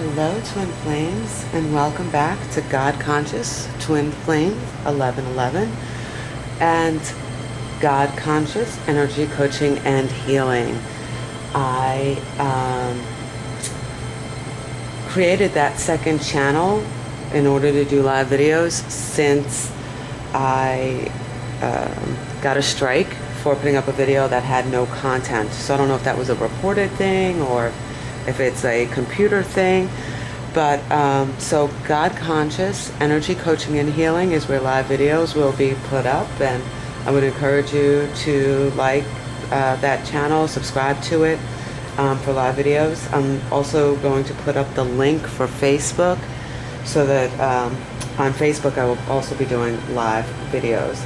Hello, Twin Flames, and welcome back to God Conscious Twin Flame 1111 and God Conscious Energy Coaching and Healing. I created that second channel in order to do live videos since I got a strike for putting up a video that had no content. So I don't know if that was a reported thing or if it's a computer thing, but so God Conscious Energy Coaching and Healing is where live videos will be put up, and I would encourage you to like that channel, subscribe to it for live videos. I'm also going to put up the link for Facebook so that on Facebook I will also be doing live videos.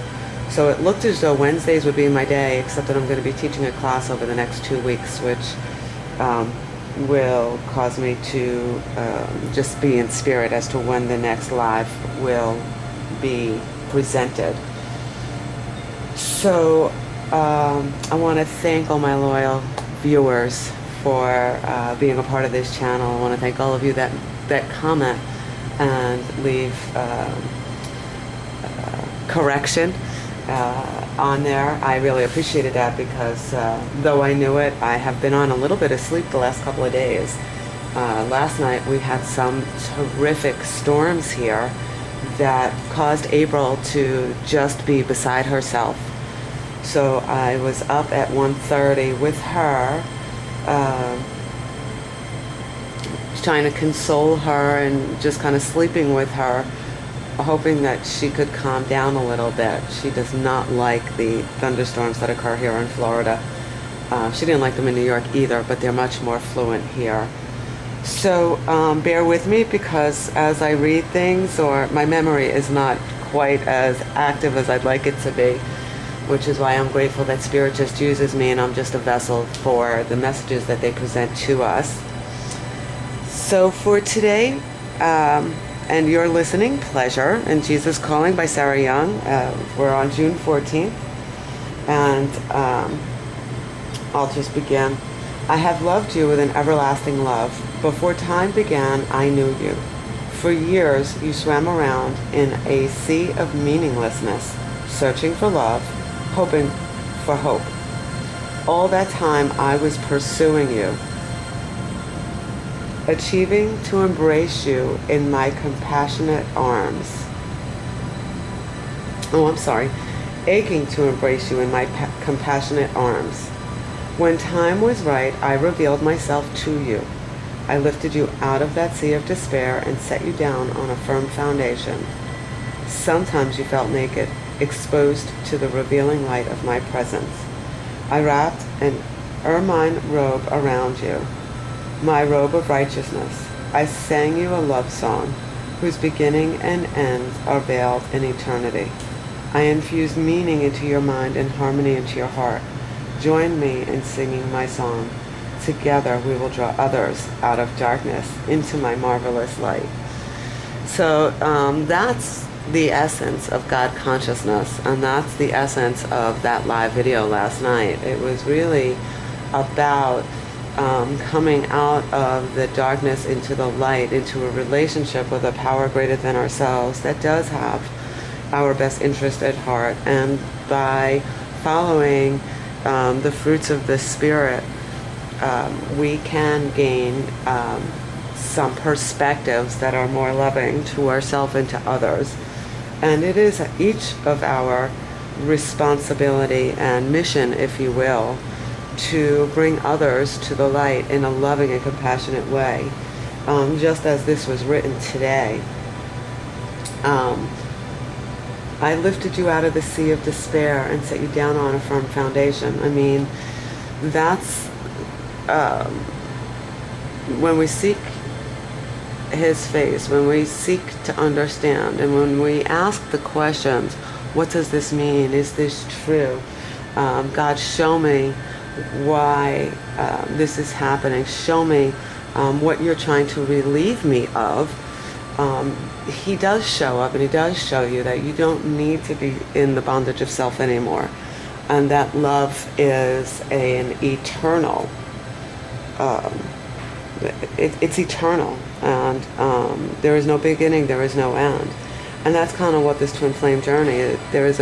So it looked as though Wednesdays would be my day, except that I'm going to be teaching a class over the next 2 weeks, which will cause me to just be in spirit as to when the next live will be presented. So I want to thank all my loyal viewers for being a part of this channel. I want to thank all of you that comment and leave correction on there. I really appreciated that because though I knew it, I have been on a little bit of sleep the last couple of days. Last night we had some terrific storms here that caused April to just be beside herself. So I was up at 1:30 with her, trying to console her and just kind of sleeping with her, hoping that she could calm down a little bit. She does not like the thunderstorms that occur here in Florida. She didn't like them in New York either, but they're much more fluent here. So bear with me, because as I read things, or my memory is not quite as active as I'd like it to be, which is why I'm grateful that Spirit just uses me and I'm just a vessel for the messages that they present to us. So for today, and you're listening, Pleasure and Jesus Calling by Sarah Young. We're on June 14th, and I'll just begin. I have loved you with an everlasting love. Before time began, I knew you. For years, you swam around in a sea of meaninglessness, searching for love, hoping for hope. All that time, I was pursuing you, achieving to embrace you in my compassionate arms. Aching to embrace you in my compassionate arms. When time was right, I revealed myself to you. I lifted you out of that sea of despair and set you down on a firm foundation. Sometimes you felt naked, exposed to the revealing light of my presence. I wrapped an ermine robe around you, my robe of righteousness. I sang you a love song, whose beginning and end are veiled in eternity. I infused meaning into your mind and harmony into your heart. Join me in singing my song. Together we will draw others out of darkness into my marvelous light. So that's the essence of God Consciousness, and that's the essence of that live video last night. It was really about coming out of the darkness into the light, into a relationship with a power greater than ourselves that does have our best interest at heart. And by following the fruits of the Spirit, we can gain some perspectives that are more loving to ourselves and to others. And it is each of our responsibility and mission, if you will, to bring others to the light in a loving and compassionate way. Just as this was written today, I lifted you out of the sea of despair and set you down on a firm foundation. I mean, that's when we seek His face, when we seek to understand, and when we ask the questions, what does this mean? Is this true? God, show me why this is happening. Show me what you're trying to relieve me of. He does show up, and He does show you that you don't need to be in the bondage of self anymore, and that love is an eternal it's eternal, and there is no beginning, there is no end. And that's kind of what this twin flame journey is. There is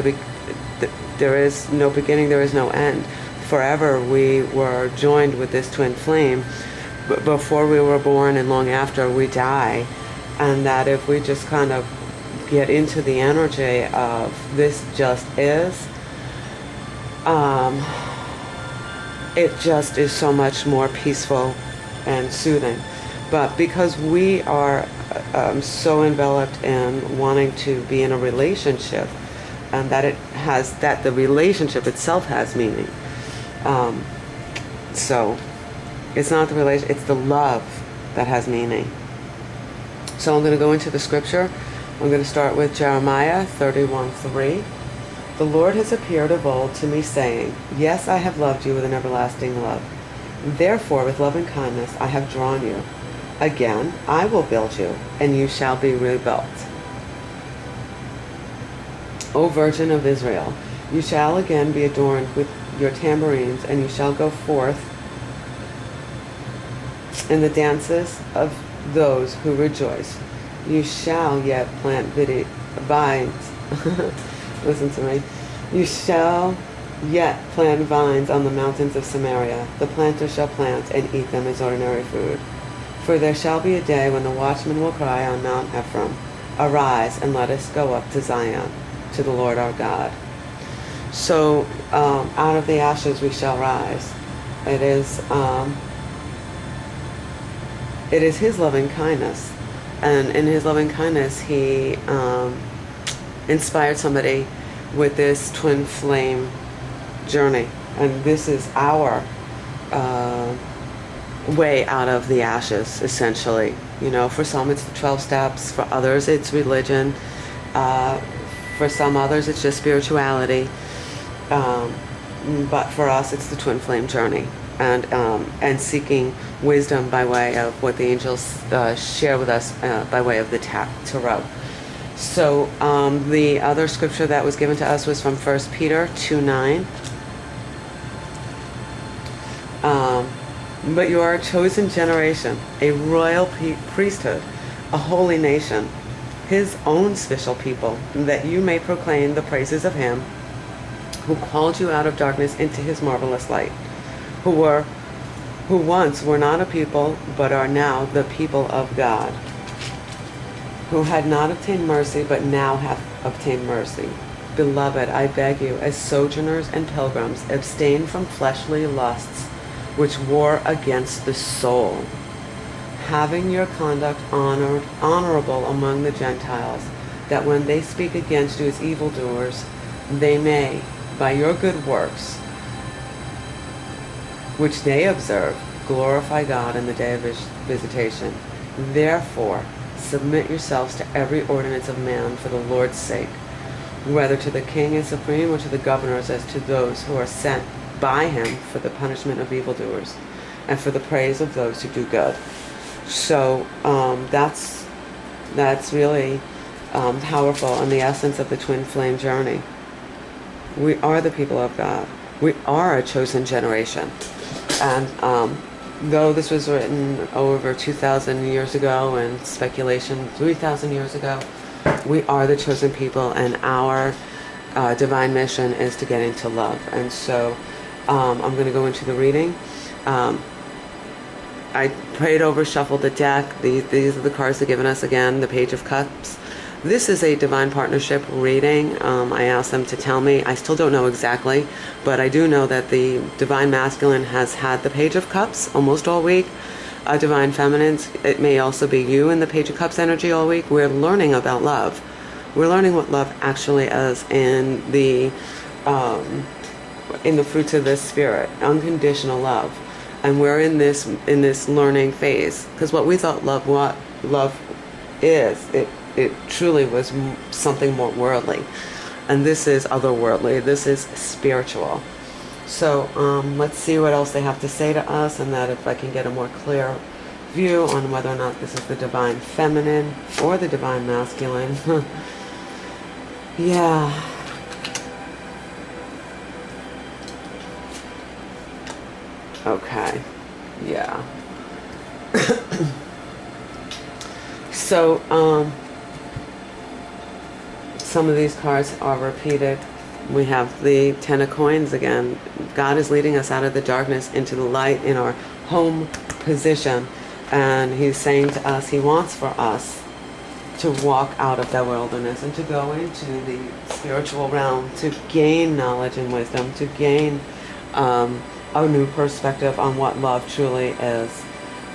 no beginning, there is no end. Forever we were joined with this twin flame before we were born and long after we die. And that if we just kind of get into the energy of this just is, it just is so much more peaceful and soothing. But because we are so enveloped in wanting to be in a relationship, and that the relationship itself has meaning. So it's not the relation, it's the love that has meaning. So I'm going to go into the scripture. I'm going to start with Jeremiah 31:3. The Lord has appeared of old to me, saying, yes, I have loved you with an everlasting love. Therefore, with loving kindness I have drawn you. Again, I will build you, and you shall be rebuilt. O Virgin of Israel, you shall again be adorned with your tambourines, and you shall go forth in the dances of those who rejoice. You shall yet plant vines. Listen to me. You shall yet plant vines on the mountains of Samaria. The planter shall plant and eat them as ordinary food. For there shall be a day when the watchman will cry on Mount Ephraim, arise and let us go up to Zion, to the Lord our God. So out of the ashes we shall rise. It is his loving kindness. And in his loving kindness, he inspired somebody with this twin flame journey. And this is our way out of the ashes, essentially. You know, for some it's the 12 steps. For others it's religion. For some others it's just spirituality. But for us it's the twin flame journey. And seeking wisdom by way of what the angels share with us by way of the tarot. So the other scripture that was given to us was from 1 Peter 2:9. But you are a chosen generation, a royal priesthood, a holy nation, his own special people, that you may proclaim the praises of him who called you out of darkness into his marvelous light, who once were not a people, but are now the people of God, who had not obtained mercy, but now have obtained mercy. Beloved, I beg you, as sojourners and pilgrims, abstain from fleshly lusts, which war against the soul, having your conduct honorable among the Gentiles, that when they speak against you as evildoers, they may, by your good works, which they observe, glorify God in the day of his visitation. Therefore, submit yourselves to every ordinance of man for the Lord's sake, whether to the king as supreme or to the governors as to those who are sent by him for the punishment of evildoers and for the praise of those who do good. So that's really powerful and the essence of the twin flame journey. We are the people of God. We are a chosen generation. And though this was written over 2,000 years ago and speculation 3,000 years ago, we are the chosen people, and our divine mission is to get into love. And so I'm going to go into the reading. I prayed over, shuffled the deck. These are the cards they're giving us again, the Page of Cups. This is a divine partnership reading. I asked them to tell me. I still don't know exactly, but I do know that the divine masculine has had the Page of Cups almost all week. Divine feminines, it may also be you in the Page of Cups energy all week. We're learning about love. We're learning what love actually is in the fruits of the spirit, unconditional love. And we're in this learning phase, because what we thought love is, it truly was something more worldly, and this is otherworldly. This is spiritual. So let's see what else they have to say to us, and that if I can get a more clear view on whether or not this is the divine feminine or the divine masculine. Yeah. Okay. Yeah. So, some of these cards are repeated. We have the Ten of Coins again. God is leading us out of the darkness into the light in our home position. And he's saying to us, he wants for us to walk out of that wilderness and to go into the spiritual realm, to gain knowledge and wisdom, to gain a new perspective on what love truly is.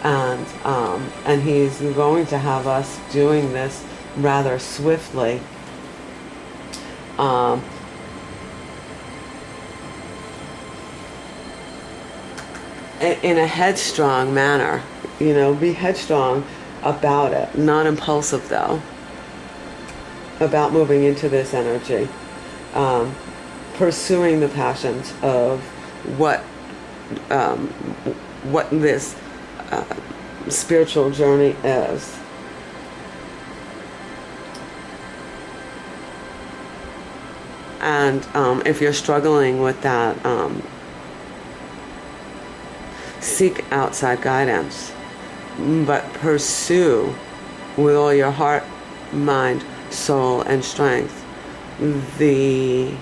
And he's going to have us doing this rather swiftly. In a headstrong manner, be headstrong about it, not impulsive though, about moving into this energy, pursuing the passions of what this spiritual journey is. And if you're struggling with that, seek outside guidance, but pursue with all your heart, mind, soul, and strength the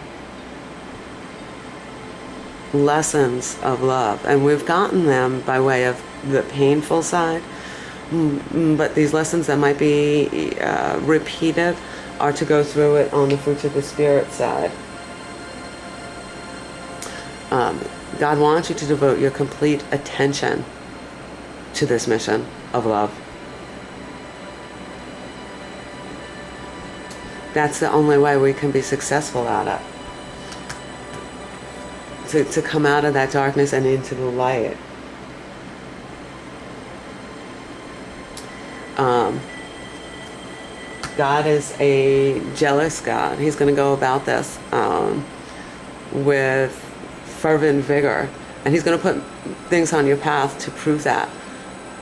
lessons of love. And we've gotten them by way of the painful side, but these lessons that might be repeated are to go through it on the fruits of the spirit side. God wants you to devote your complete attention to this mission of love. That's the only way we can be successful at it. To come out of that darkness and into the light. God is a jealous God. He's going to go about this with fervent vigor. And he's going to put things on your path to prove that,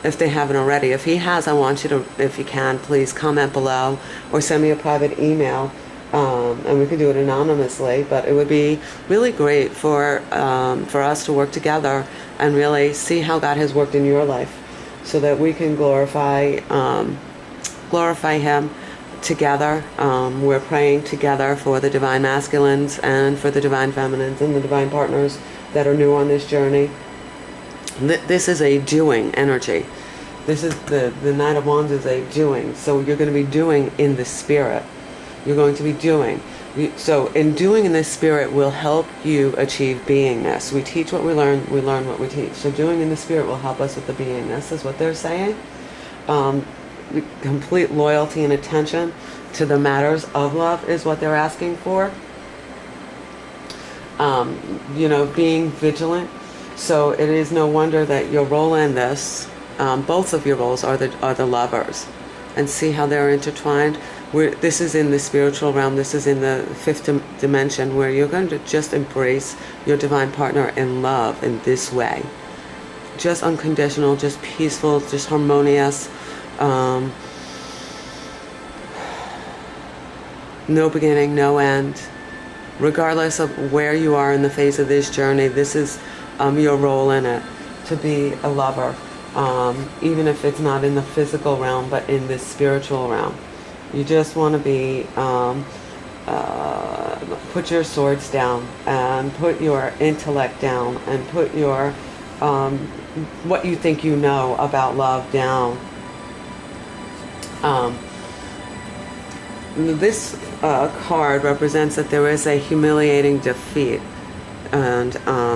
if they haven't already. If he has, I want you to, if you can, please comment below or send me a private email. And we can do it anonymously, but it would be really great for us to work together and really see how God has worked in your life, so that we can glorify Him together. We're praying together for the divine masculines and for the divine feminines and the divine partners that are new on this journey. This is a doing energy. This is the Knight of Wands is a doing. So you're going to be doing in the spirit. You're going to be doing. So in doing in this spirit will help you achieve beingness. We teach what we learn what we teach. So doing in the spirit will help us with the beingness, is what they're saying. Complete loyalty and attention to the matters of love is what they're asking for. Being vigilant. So it is no wonder that your role in this, both of your roles are the lovers, and see how they're intertwined. This is in the spiritual realm. This is in the fifth dimension, where you're going to just embrace your divine partner in love in this way. Just unconditional, just peaceful, just harmonious. No beginning, no end. Regardless of where you are in the phase of this journey, this is your role in it, to be a lover. Even if it's not in the physical realm, but in the spiritual realm. You just want to be, put your swords down and put your intellect down and put your, what you think you know about love down. This card represents that there is a humiliating defeat, and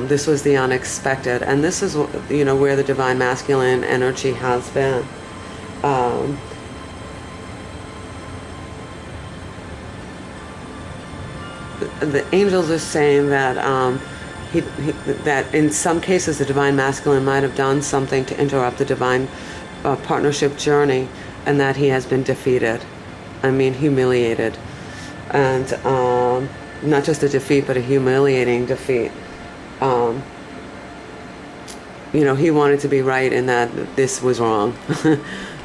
this was the unexpected, and this is where the divine masculine energy has been. The angels are saying that that in some cases the divine masculine might have done something to interrupt the divine partnership journey, and that he has been defeated. Humiliated. And not just a defeat, but a humiliating defeat. He wanted to be right in that this was wrong.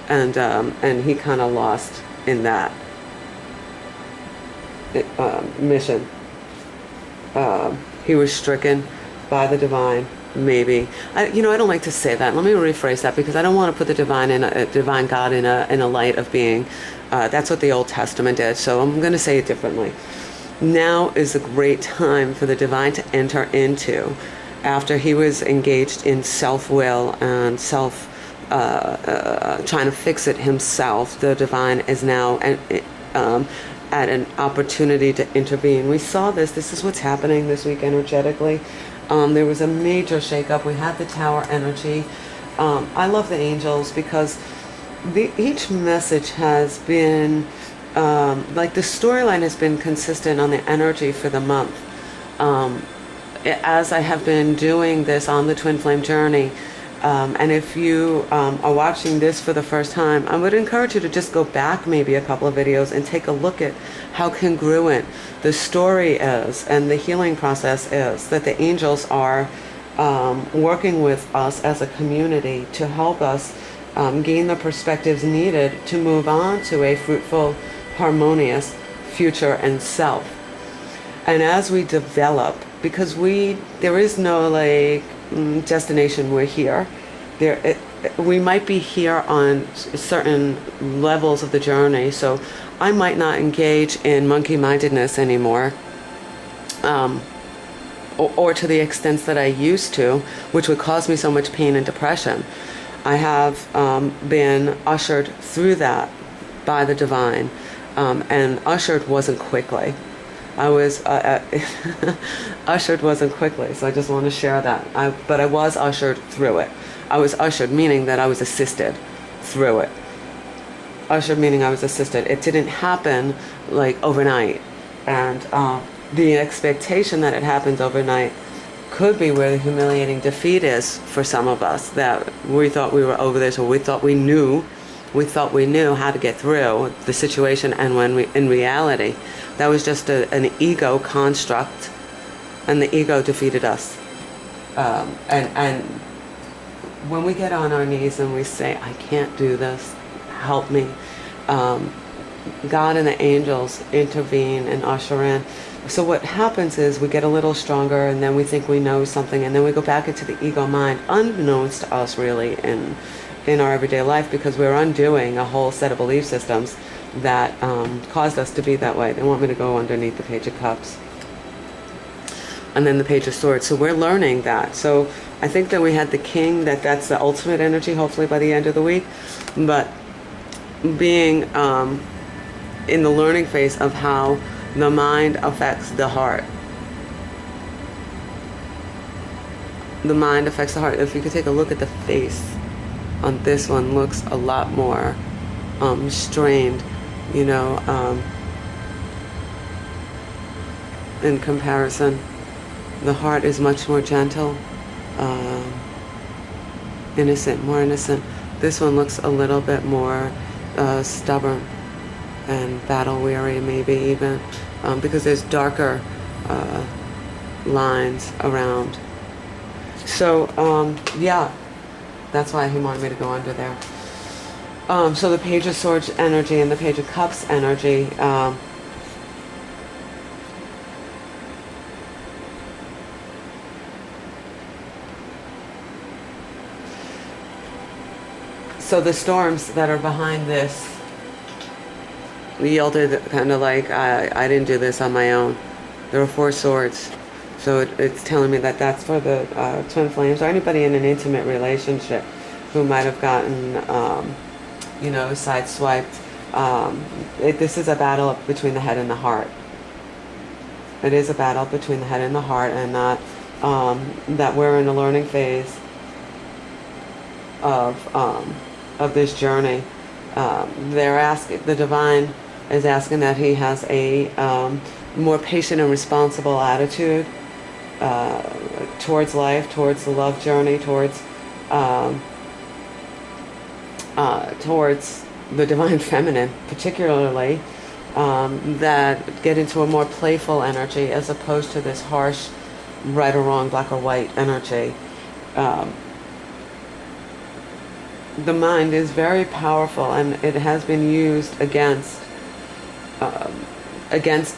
and he kind of lost in that mission. He was stricken by the divine maybe. I don't like to say that. Let me rephrase that, because I don't want to put the divine God in a light of being. That's what the Old Testament did. So I'm going to say it differently. Now is a great time for the divine to enter into, after he was engaged in self-will and trying to fix it himself. The divine is now at an opportunity to intervene. We saw this. This is what's happening this week energetically. There was a major shakeup. We had the tower energy. I love the angels because each message has been, like the storyline has been consistent on the energy for the month. As I have been doing this on the Twin Flame Journey, and if you are watching this for the first time, I would encourage you to just go back maybe a couple of videos and take a look at how congruent the story is and the healing process is, that the angels are working with us as a community to help us gain the perspectives needed to move on to a fruitful, harmonious future and self. And as we develop, because there is no destination, we're here. We might be here on certain levels of the journey. So I might not engage in monkey-mindedness anymore, or to the extent that I used to, which would cause me so much pain and depression. I have been ushered through that by the divine, and ushered wasn't quickly. I was ushered wasn't quickly, so I just want to share that. But I was ushered through it. I was ushered, meaning that I was assisted through it. Ushered meaning I was assisted. It didn't happen overnight, and the expectation that it happens overnight could be where the humiliating defeat is for some of us. That we thought we were over this, or we thought we knew how to get through the situation, and when in reality, that was just an ego construct, and the ego defeated us. And when we get on our knees and we say, I can't do this, help me, God and the angels intervene and usher in. So what happens is we get a little stronger, and then we think we know something, and then we go back into the ego mind, unbeknownst to us really in our everyday life, because we're undoing a whole set of belief systems that caused us to be that way. They want me to go underneath the Page of Cups and then the Page of Swords. So we're learning that. So I think that we had the King, that's the ultimate energy, hopefully by the end of the week. But being in the learning phase of how the mind affects the heart. The mind affects the heart. If you could take a look at the face on this one, looks a lot more strained, in comparison. The heart is much more gentle, innocent, more innocent. This one looks a little bit more stubborn and battle weary, maybe even, because there's darker lines around. So yeah, that's why he wanted me to go under there. So the Page of Swords energy and the Page of Cups energy, so the storms that are behind this yielded kind of I didn't do this on my own. There were 4 swords. So it's telling me that that's for the twin flames, or anybody in an intimate relationship who might have gotten, sideswiped. This is a battle between the head and the heart. It is a battle between the head and the heart, and not that we're in a learning phase of this journey. The divine is asking that he has a more patient and responsible attitude towards life, towards the love journey, towards the divine feminine, particularly, that get into a more playful energy as opposed to this harsh right or wrong, black or white energy. The mind is very powerful, and it has been used against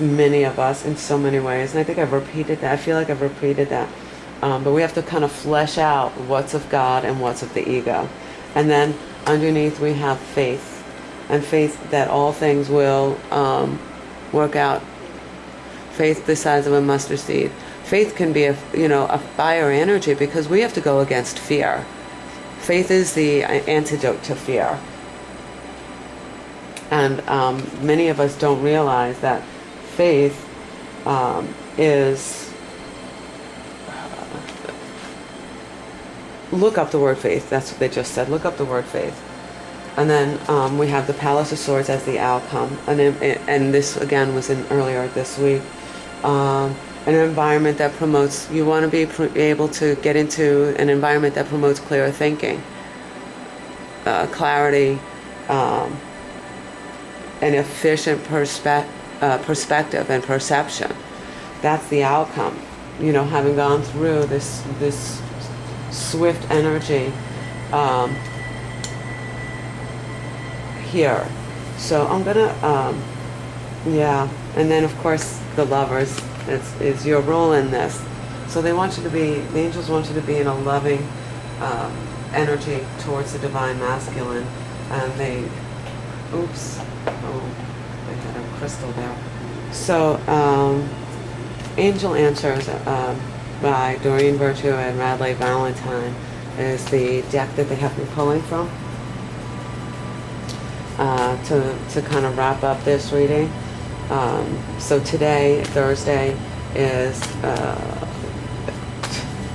many of us in so many ways. And I think I've repeated that. I feel like I've repeated that But we have to kind of flesh out what's of God and what's of the ego. And then underneath we have faith, and faith that all things will work out. Faith the size of a mustard seed. Faith can be a fire energy, because we have to go against fear. Faith is the antidote to fear. And many of us don't realize that faith is... Look up the word faith. That's what they just said. Look up the word faith. And then we have the Palace of Swords as the outcome. And this, again, was in earlier this week. An environment that promotes... You want to be able to get into an environment that promotes clear thinking, clarity, an efficient perspective and perception. That's the outcome. Having gone through this swift energy here. So I'm gonna and then of course the Lovers is your role in this. So the angels want you to be in a loving energy towards the divine masculine, and they had a crystal there. So Angel Answers by Doreen Virtue and Radley Valentine is the deck that they have me pulling from to kind of wrap up this reading. So today, Thursday, is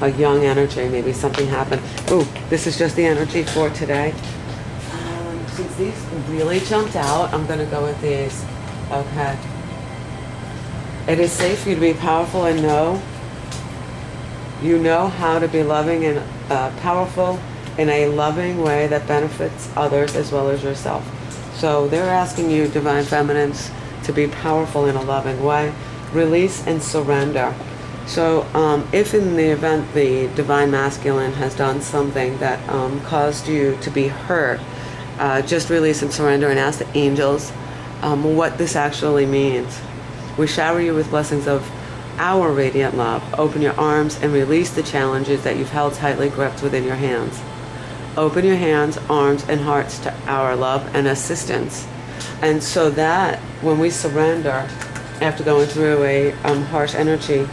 a young energy. Maybe something happened. This is just the energy for today. Since these really jumped out, I'm going to go with these. Okay. It is safe for you to be powerful and you know how to be loving and powerful in a loving way that benefits others as well as yourself. So they're asking you, Divine Feminines, to be powerful in a loving way. Release and surrender. So if in the event the Divine Masculine has done something that caused you to be hurt, just release and surrender and ask the angels what this actually means. We shower you with blessings of our radiant love. Open your arms and release the challenges that you've held tightly gripped within your hands. Open your hands, arms, and hearts to our love and assistance. And so that when we surrender, after going through a harsh energy,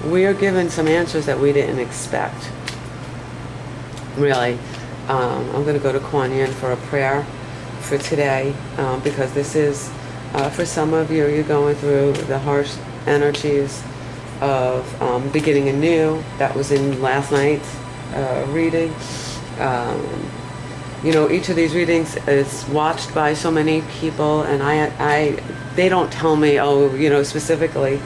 we are given some answers that we didn't expect. Really. I'm going to go to Kuan Yin for a prayer for today, because this is, for some of you, you're going through the harsh energies of beginning anew. That was in last night's reading. Each of these readings is watched by so many people, and they don't tell me, specifically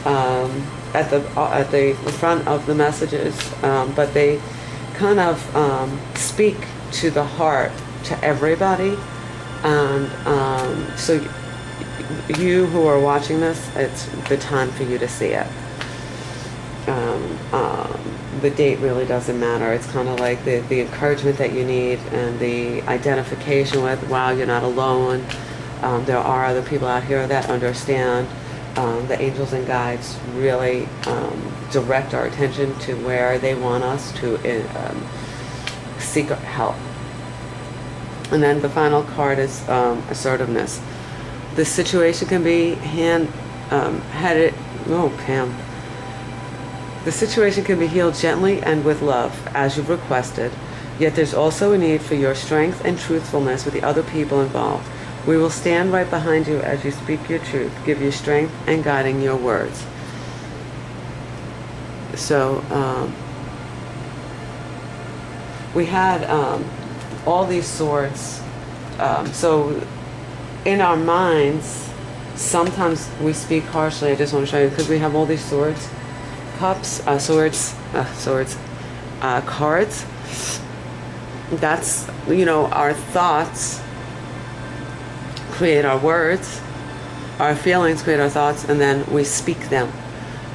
at the front of the messages, but they kind of speak to the heart, to everybody. And so you who are watching this, it's the time for you to see it. The date really doesn't matter. It's kind of like the encouragement that you need, and the identification with, wow, you're not alone. There are other people out here that understand. The angels and guides really direct our attention to where they want us to seek help. And then the final card is assertiveness. The situation can be headed. Oh, Pam. The situation can be healed gently and with love, as you've requested. Yet there's also a need for your strength and truthfulness with the other people involved. We will stand right behind you as you speak your truth, give you strength and guiding your words. So we had all these swords. So in our minds, sometimes we speak harshly. I just want to show you, because we have all these swords, cups, cards. That's, our thoughts create our words, our feelings create our thoughts, and then we speak them.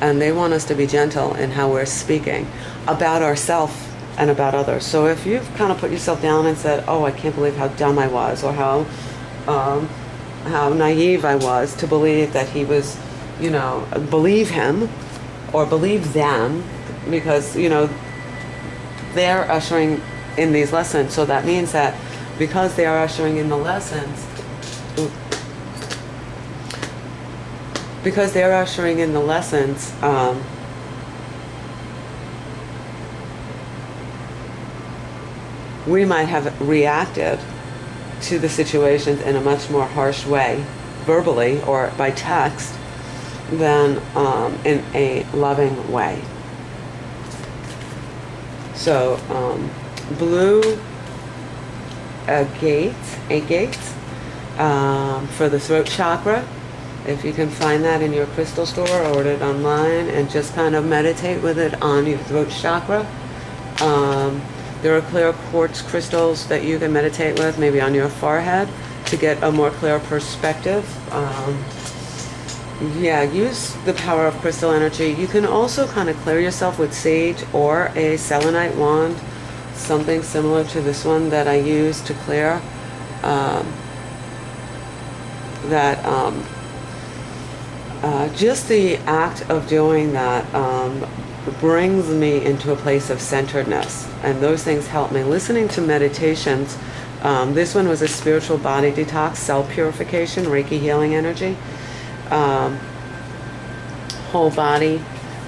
And they want us to be gentle in how we're speaking about ourselves and about others. So if you've kind of put yourself down and said, oh, I can't believe how dumb I was, or how naive I was to believe that he was, believe him, or believe them, because, you know, they're ushering in these lessons. So that means that because they are ushering in the lessons, because they're ushering in the lessons, we might have reacted to the situations in a much more harsh way, verbally or by text, than in a loving way. So, blue gates, 8 gates, for the throat chakra. If you can find that in your crystal store or order it online and just kind of meditate with it on your throat chakra. There are clear quartz crystals that you can meditate with, maybe on your forehead, to get a more clear perspective. Yeah, use the power of crystal energy. You can also kind of clear yourself with sage or a selenite wand, something similar to this one that I use to clear. Just the act of doing that brings me into a place of centeredness, and those things help me. Listening to meditations, this one was a spiritual body detox, cell purification, Reiki healing energy, whole body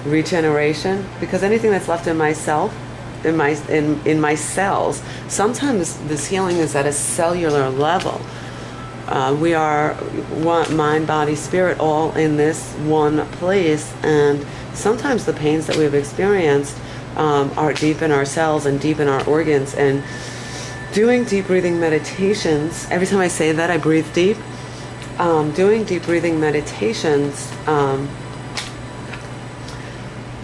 regeneration, because anything that's left in myself, in my cells, sometimes this healing is at a cellular level. We are one, mind, body, spirit, all in this one place, and sometimes the pains that we've experienced are deep in our cells and deep in our organs. And doing deep breathing meditations, every time I say that, I breathe deep. Doing deep breathing meditations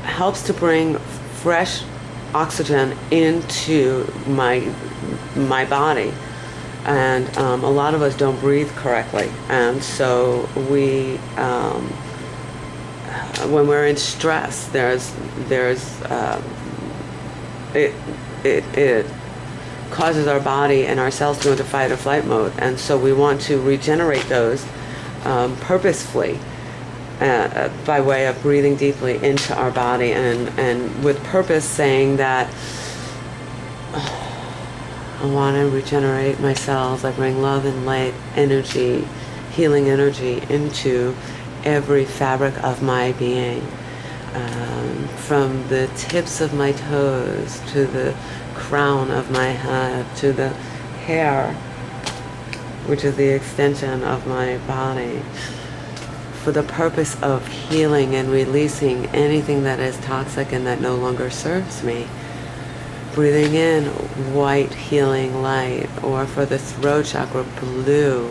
helps to bring fresh oxygen into my body. And a lot of us don't breathe correctly, and so we, when we're in stress, it causes our body and our cells to go into fight or flight mode, and so we want to regenerate those purposefully by way of breathing deeply into our body, and with purpose, saying that I want to regenerate my cells. I bring love and light energy, healing energy into every fabric of my being, from the tips of my toes to the crown of my head to the hair, which is the extension of my body, for the purpose of healing and releasing anything that is toxic and that no longer serves me. Breathing in white healing light, or for the throat chakra, blue.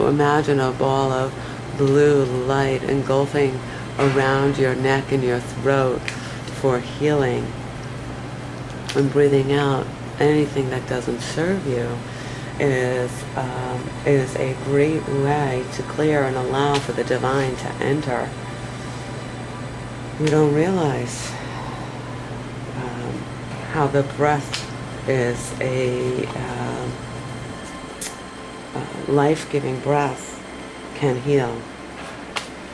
Imagine a ball of blue light engulfing around your neck and your throat for healing. And breathing out anything that doesn't serve you is a great way to clear and allow for the divine to enter. We don't realize how the breath is a life-giving breath can heal.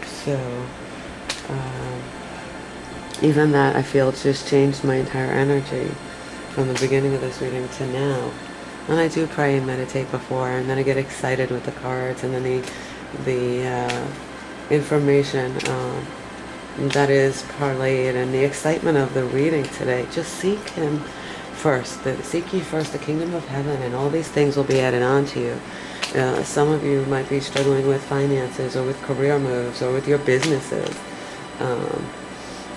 So even that, I feel, just changed my entire energy from the beginning of this reading to now. And I do pray and meditate before, and then I get excited with the cards, and then the information that is parlayed, and the excitement of the reading today. Just seek Him first. Seek ye first the kingdom of heaven, and all these things will be added on to you. Some of you might be struggling with finances, or with career moves, or with your businesses.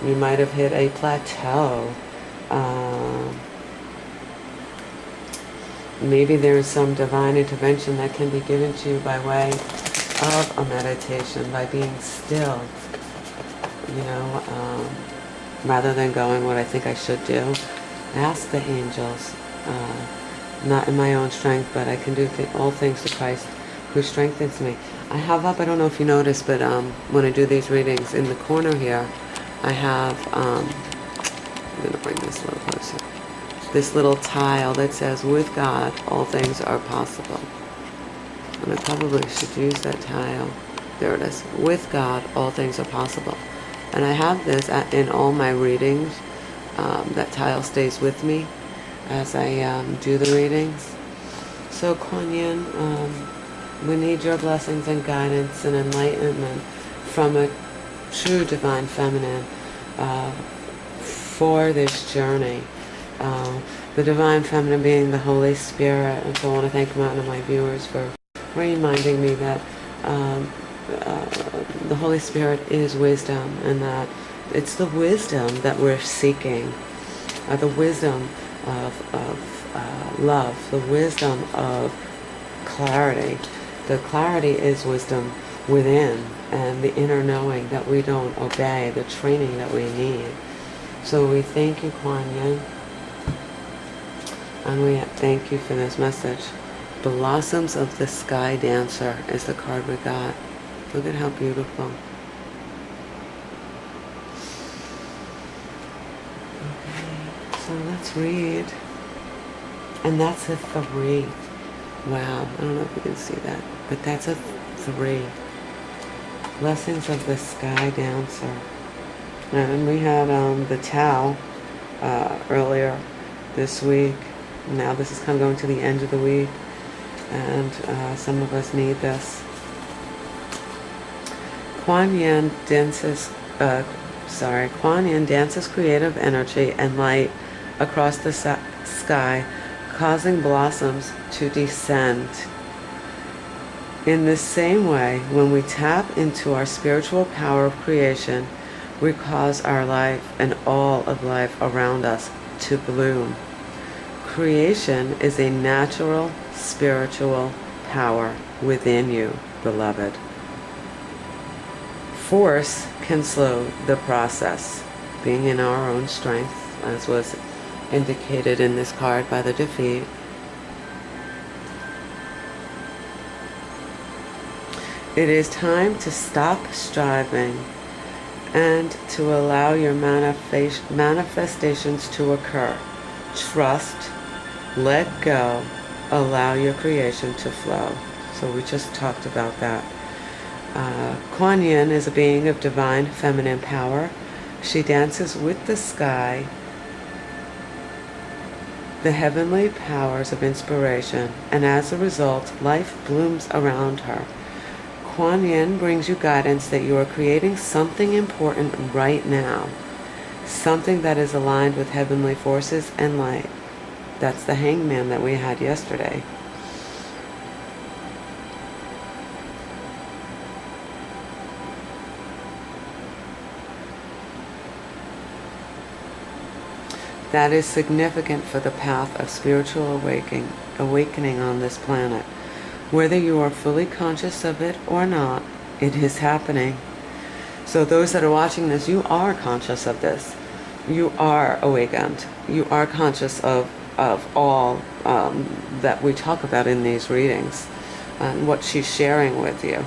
You might have hit a plateau. Maybe there's some divine intervention that can be given to you by way of a meditation, by being still. Rather than going what I think I should do, ask the angels, not in my own strength, but I can do all things to Christ who strengthens me. I have up, I don't know if you noticed, but when I do these readings, in the corner here, I have, I'm going to bring this a little closer, this little tile that says, with God, all things are possible. And I probably should use that tile. There it is. With God, all things are possible. And I have this in all my readings. That tile stays with me as I do the readings. So Kuan Yin, we need your blessings and guidance and enlightenment from a true divine feminine for this journey. The divine feminine being the Holy Spirit. And so I want to thank one of my viewers for reminding me that the Holy Spirit is wisdom, and that it's the wisdom that we're seeking, the wisdom of love, the wisdom of clarity. The clarity is wisdom within, and the inner knowing that we don't obey, the training that we need. So we thank you, Kuan Yin, and we thank you for this message. Blossoms of the Sky Dancer is the card we got. Look at how beautiful. Okay, so let's read. And that's a 3. Wow, I don't know if you can see that, but that's a 3. Blessings of the Sky Dancer. And we had the Tao earlier this week. Now this is kind of going to the end of the week, and some of us need this. Kuan Yin dances creative energy and light across the sky, causing blossoms to descend. In the same way, when we tap into our spiritual power of creation, we cause our life and all of life around us to bloom. Creation is a natural spiritual power within you, beloved. Force can slow the process, being in our own strength, as was indicated in this card by the defeat. It is time to stop striving and to allow your manifestations to occur. Trust, let go, allow your creation to flow. So we just talked about that. Kuan Yin is a being of divine feminine power. She dances with the sky, the heavenly powers of inspiration, and as a result, life blooms around her. Kuan Yin brings you guidance that you are creating something important right now, something that is aligned with heavenly forces and light. That's the Hangman that we had yesterday. That is significant for the path of spiritual awakening on this planet. Whether you are fully conscious of it or not, it is happening. So those that are watching this, you are conscious of this. You are awakened. You are conscious of all that we talk about in these readings and what she's sharing with you.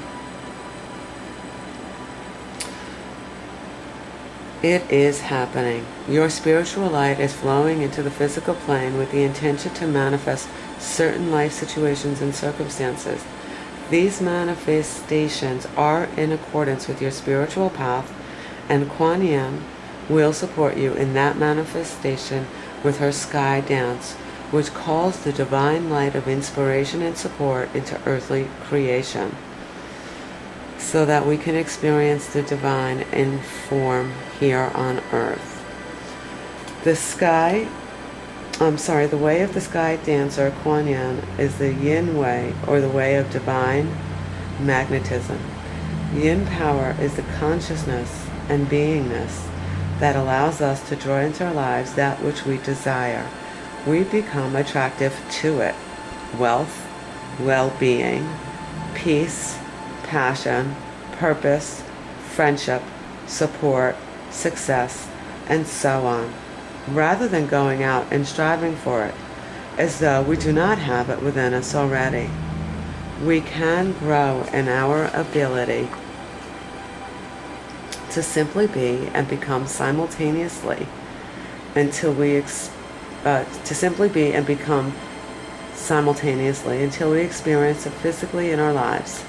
It is happening. Your spiritual light is flowing into the physical plane with the intention to manifest certain life situations and circumstances. These manifestations are in accordance with your spiritual path, and Kuan Yin will support you in that manifestation with her sky dance, which calls the divine light of inspiration and support into earthly creation, so that we can experience the divine in form here on earth. The way of the sky dancer, Kuan Yin, is the yin way, or the way of divine magnetism. Yin power is the consciousness and beingness that allows us to draw into our lives that which we desire. We become attractive to it. Wealth, well-being, peace, passion, purpose, friendship, support, success, and so on, rather than going out and striving for it, as though we do not have it within us already. We can grow in our ability to simply be and become simultaneously until we experience it physically in our lives.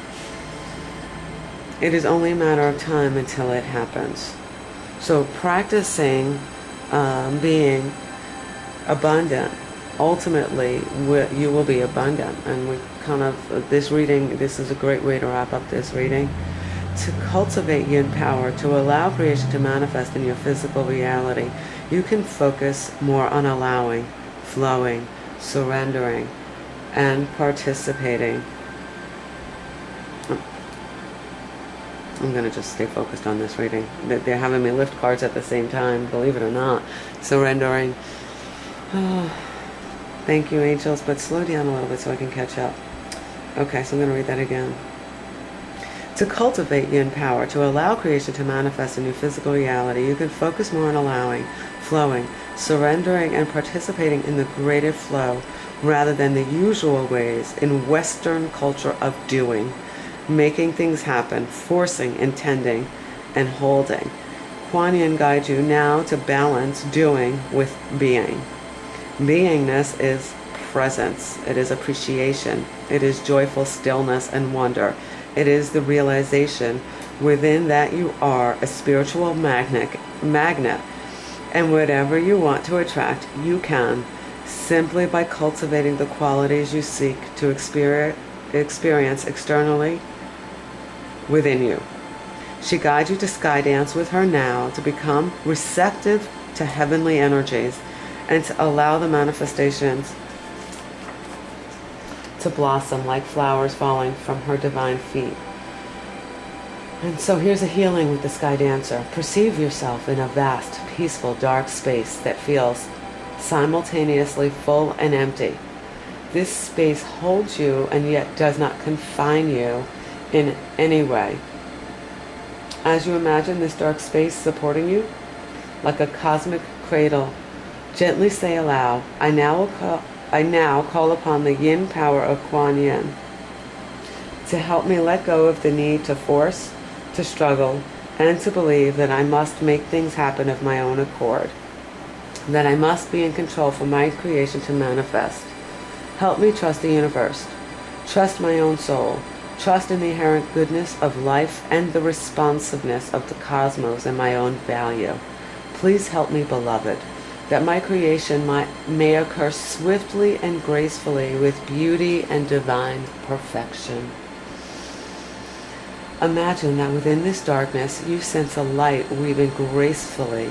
It is only a matter of time until it happens. So practicing being abundant, ultimately you will be abundant. And we kind of, this reading, this is a great way to wrap up this reading. To cultivate yin power, to allow creation to manifest in your physical reality, you can focus more on allowing, flowing, surrendering, and participating. I'm going to just stay focused on this reading. They're having me lift cards at the same time, believe it or not. Surrendering. Oh, thank you, angels, but slow down a little bit so I can catch up. Okay, so I'm going to read that again. To cultivate yin power, to allow creation to manifest in your physical reality, you can focus more on allowing, flowing, surrendering, and participating in the greater flow rather than the usual ways in Western culture of doing, making things happen, forcing, intending, and holding. Kuan Yin guides you now to balance doing with being. Beingness is presence. It is appreciation. It is joyful stillness and wonder. It is the realization within that you are a spiritual magnet, and whatever you want to attract, you can, simply by cultivating the qualities you seek to experience externally within you. She guides you to sky dance with her now, to become receptive to heavenly energies, and to allow the manifestations to blossom like flowers falling from her divine feet. And so here's a healing with the Sky Dancer. Perceive yourself in a vast, peaceful, dark space that feels simultaneously full and empty. This space holds you and yet does not confine you in any way. As you imagine this dark space supporting you, like a cosmic cradle, gently say aloud, I now call upon the yin power of Kuan Yin to help me let go of the need to force, to struggle, and to believe that I must make things happen of my own accord, that I must be in control for my creation to manifest. Help me trust the universe, trust my own soul, trust in the inherent goodness of life and the responsiveness of the cosmos and my own value. Please help me, beloved, that my creation may occur swiftly and gracefully with beauty and divine perfection. Imagine that within this darkness you sense a light weaving gracefully,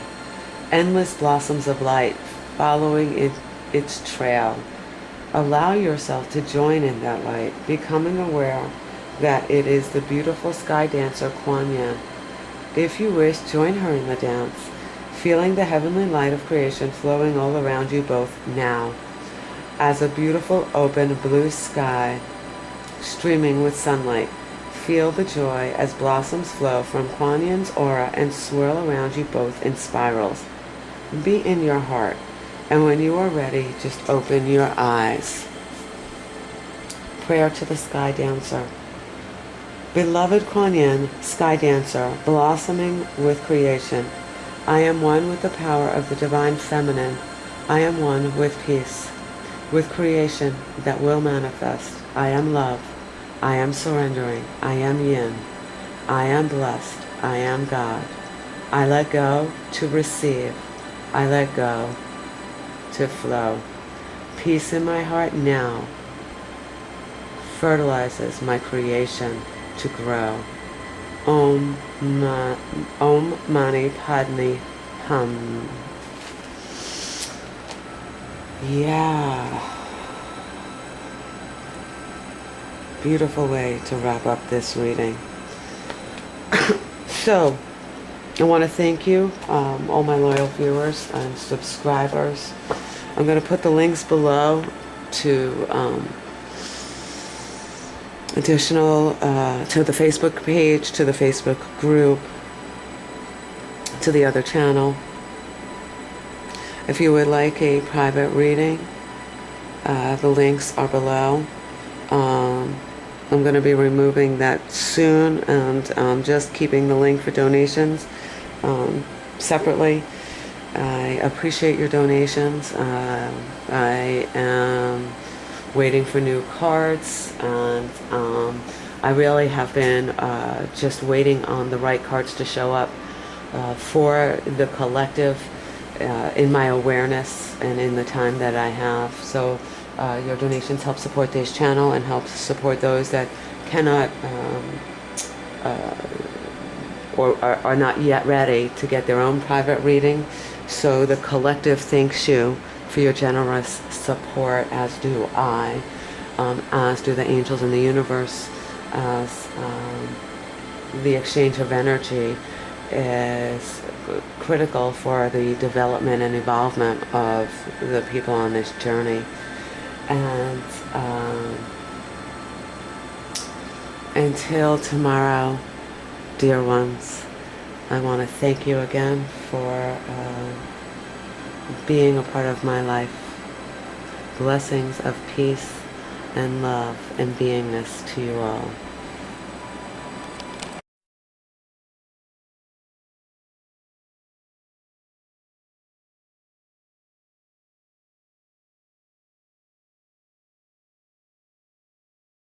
endless blossoms of light following its trail. Allow yourself to join in that light, becoming aware that it is the beautiful Sky Dancer Kuan Yin. If you wish, join her in the dance, feeling the heavenly light of creation flowing all around you both now, as a beautiful open blue sky streaming with sunlight. Feel the joy as blossoms flow from Kuan Yin's aura and swirl around you both in spirals. Be in your heart, and when you are ready, just open your eyes. Prayer to the Sky Dancer. Beloved Kuan Yin, Sky Dancer, blossoming with creation, I am one with the power of the Divine Feminine. I am one with peace, with creation that will manifest. I am love. I am surrendering. I am Yin. I am blessed. I am God. I let go to receive. I let go to flow. Peace in my heart now fertilizes my creation to grow. Om Mani Padme Hum. Yeah. Beautiful way to wrap up this reading. So, I want to thank you, all my loyal viewers and subscribers. I'm going to put the links below to additional, to the Facebook page, to the Facebook group, to the other channel. If you would like a private reading, the links are below. I'm going to be removing that soon, and just keeping the link for donations separately. I appreciate your donations. I am waiting for new cards, and I really have been just waiting on the right cards to show up. for the collective in my awareness and in the time that I have. So your donations help support this channel and help support those that cannot or are not yet ready to get their own private reading. So the collective thanks you for your generous support, as do I, as do the angels in the universe, as the exchange of energy is critical for the development and evolvement of the people on this journey. And until tomorrow, dear ones, I want to thank you again for being a part of my life. Blessings of peace and love and beingness to you all.